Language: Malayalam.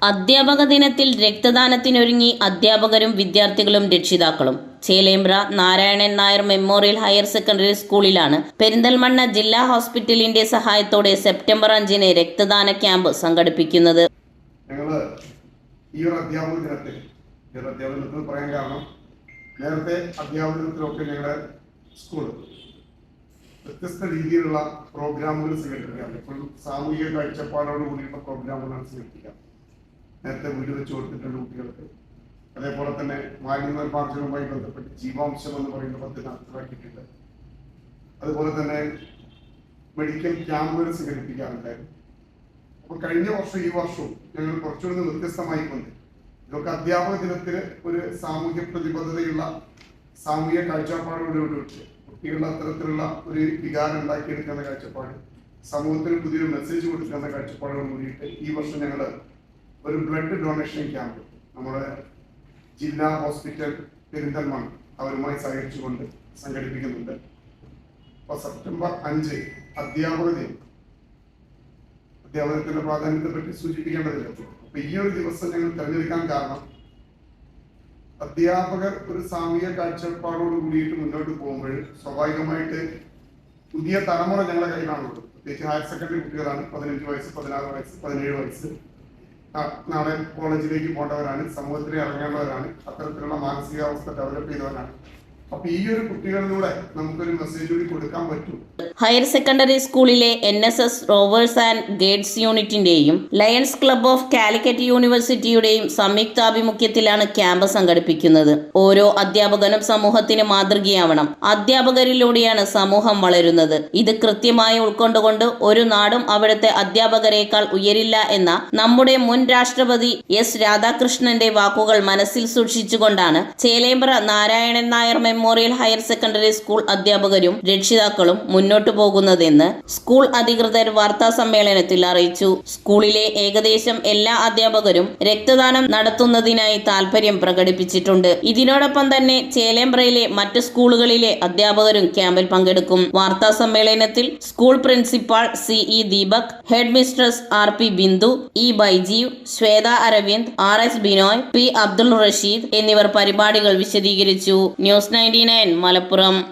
അധ്യാപക ദിനത്തിൽ രക്തദാനത്തിനൊരുങ്ങി അധ്യാപകരും വിദ്യാർത്ഥികളും രക്ഷിതാക്കളും. Chelembra Narayanan Nair memorial higher secondary സ്കൂളിലാണ് പെരിന്തൽമണ്ണ ജില്ലാ ഹോസ്പിറ്റലിന്റെ സഹായത്തോടെ സെപ്റ്റംബർ 5-ന് രക്തദാന ക്യാമ്പ് സംഘടിപ്പിക്കുന്നത്. ഈ ഒരു അധ്യാപക ദിനത്തിൽ പറയാൻ കാരണം നേരത്തെ അധ്യാപക ദിനത്തിലൊക്കെ ഞങ്ങളുടെ സ്കൂൾ വ്യത്യസ്ത രീതിയിലുള്ള പ്രോഗ്രാമുകൾ സംഘടിപ്പിക്കാം. ഇപ്പോൾ സാമൂഹിക കാഴ്ചപ്പാടോട് കൂടിയുള്ള പ്രോഗ്രാമുകളാണ് സംഘടിപ്പിക്കാം. നേരത്തെ വീട് വെച്ച് കൊടുത്തിട്ടുണ്ട് കുട്ടികൾക്ക്. അതേപോലെ തന്നെ മാലിന്യ നിർമ്മാർജ്ജനവുമായി ബന്ധപ്പെട്ട് ജീവാംശം എന്ന് പറയുന്ന പദ്ധതി നടപ്പിലാക്കിയിട്ടുണ്ട്. അതുപോലെ തന്നെ മെഡിക്കൽ ക്യാമ്പുകൾ സംഘടിപ്പിക്കാറുണ്ടായിരുന്നു. അപ്പോൾ കഴിഞ്ഞ വർഷം ഈ വർഷവും ഞങ്ങൾ കുറച്ചുകൂടി വ്യത്യസ്തമായി കൊണ്ട് ഇതൊക്കെ അധ്യാപക ദിനത്തിന് ഒരു സാമൂഹ്യ പ്രതിബദ്ധതയുള്ള സാമൂഹ്യ കാഴ്ചപ്പാടോടുകൂടി കുട്ടികളുടെ അത്തരത്തിലുള്ള ഒരു വികാരം ഉണ്ടാക്കിയെടുക്കുന്ന കാഴ്ചപ്പാട്, സമൂഹത്തിന് പുതിയൊരു മെസ്സേജ് കൊടുക്കുന്ന കാഴ്ചപ്പാടോട് കൂടിയിട്ട് ഈ വർഷം ഞങ്ങൾ ഒരു ബ്ലഡ് ഡൊണേഷൻ ക്യാമ്പ് നമ്മുടെ ജില്ലാ ഹോസ്പിറ്റൽ പെരിന്തൽമണ്ണ അവരുമായി സഹകരിച്ചുകൊണ്ട് സംഘടിപ്പിക്കുന്നുണ്ട്. അപ്പോൾ സെപ്റ്റംബർ 5 അധ്യാപക ദിനം. അധ്യാപനത്തിന്റെ പ്രാധാന്യത്തെ പറ്റി സൂചിപ്പിക്കേണ്ടതില്ല. അപ്പൊ ഈ ഒരു ദിവസം ഞങ്ങൾ തിരഞ്ഞെടുക്കാൻ കാരണം അധ്യാപകർ ഒരു സാമൂഹിക കാഴ്ചപ്പാടോട് കൂടിയിട്ട് മുന്നോട്ട് പോകുമ്പോൾ സ്വാഭാവികമായിട്ട് പുതിയ തലമുറ ഞങ്ങളുടെ കയ്യിലാണുള്ളത്. പ്രത്യേകിച്ച് ഹയർ സെക്കൻഡറി കുട്ടികളാണ്. 15 വയസ്സ്, 16 വയസ്സ്, 17 വയസ്സ്. നാളെ കോളേജിലേക്ക് പോകേണ്ടവരാണ്, സമൂഹത്തിൽ ഇറങ്ങേണ്ടവരാണ്, അത്തരത്തിലുള്ള മാനസികാവസ്ഥ ഡെവലപ്പ് ചെയ്തവരാണ്. അപ്പൊ ഈ ഒരു കുട്ടികളിലൂടെ നമുക്കൊരു മെസ്സേജ് കൂടി കൊടുക്കാൻ പറ്റും. ഹയർ സെക്കൻഡറി സ്കൂളിലെ NSS റോവേഴ്സ് ആൻഡ് ഗൈഡ്സ് യൂണിറ്റിന്റെയും ലയൺസ് ക്ലബ് ഓഫ് കാലിക്കറ്റ് യൂണിവേഴ്സിറ്റിയുടെയും സംയുക്താഭിമുഖ്യത്തിലാണ് ക്യാമ്പ് സംഘടിപ്പിക്കുന്നത്. ഓരോ അധ്യാപകനും സമൂഹത്തിന് മാതൃകയാവണം. അധ്യാപകരിലൂടെയാണ് സമൂഹം വളരുന്നത്. ഇത് കൃത്യമായി ഉൾക്കൊണ്ടുകൊണ്ട് ഒരു നാടും അവിടുത്തെ അധ്യാപകരെക്കാൾ ഉയരില്ല എന്ന നമ്മുടെ മുൻ രാഷ്ട്രപതി S രാധാകൃഷ്ണന്റെ വാക്കുകൾ മനസ്സിൽ സൂക്ഷിച്ചുകൊണ്ടാണ് Chelembra Narayanan Nair memorial higher secondary school അധ്യാപകരും രക്ഷിതാക്കളും മുന്നോട്ടു പോകുന്നതെന്ന് സ്കൂൾ അധികൃതർ വാർത്താ സമ്മേളനത്തിൽ അറിയിച്ചു. സ്കൂളിലെ ഏകദേശം എല്ലാ അധ്യാപകരും രക്തദാനം നടത്തുന്നതിനായി താൽപര്യം പ്രകടിപ്പിച്ചിട്ടുണ്ട്. ഇതിനോടൊപ്പം തന്നെ ചേലേമ്പ്രയിലെ മറ്റ് സ്കൂളുകളിലെ അധ്യാപകരും ക്യാമ്പിൽ പങ്കെടുക്കും. വാർത്താ സമ്മേളനത്തിൽ school principal CE Deepak, head mistress RP Bindu, E Baijeev, Shweta Aravind, RS Binoy, P Abdul Rasheed എന്നിവർ പരിപാടികൾ വിശദീകരിച്ചു. ന്യൂസ് 99 മലപ്പുറം.